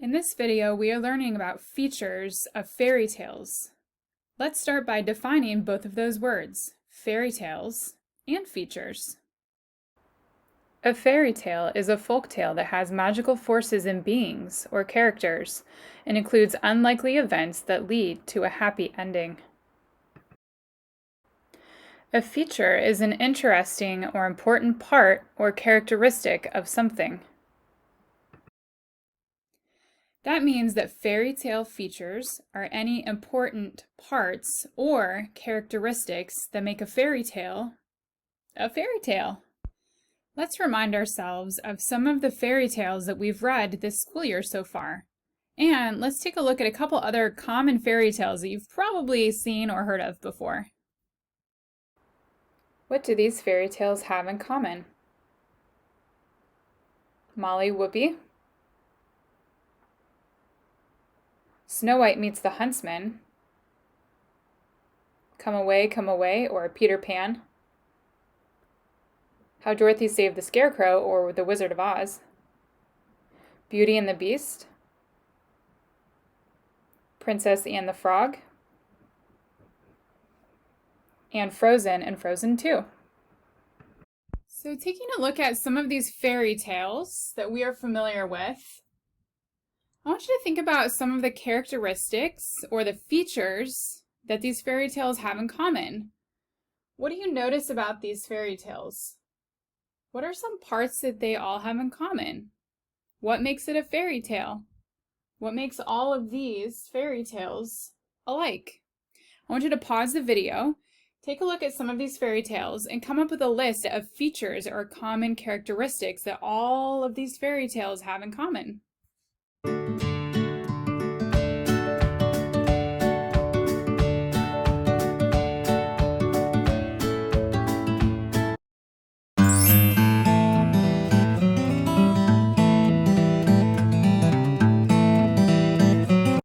In this video, we are learning about features of fairy tales. Let's start by defining both of those words, fairy tales and features. A fairy tale is a folk tale that has magical forces and beings, or characters, and includes unlikely events that lead to a happy ending. A feature is an interesting or important part or characteristic of something. That means that fairy tale features are any important parts or characteristics that make a fairy tale a fairy tale. Let's remind ourselves of some of the fairy tales that we've read this school year so far. And let's take a look at a couple other common fairy tales that you've probably seen or heard of before. What do these fairy tales have in common? Molly Whuppie, Snow White meets the Huntsman, Come Away, or Peter Pan, How Dorothy Saved the Scarecrow, or The Wizard of Oz, Beauty and the Beast, Princess and the Frog, and Frozen and Frozen 2. So taking a look at some of these fairy tales that we are familiar with, I want you to think about some of the characteristics or the features that these fairy tales have in common. What do you notice about these fairy tales? What are some parts that they all have in common? What makes it a fairy tale? What makes all of these fairy tales alike? I want you to pause the video, take a look at some of these fairy tales, and come up with a list of features or common characteristics that all of these fairy tales have in common.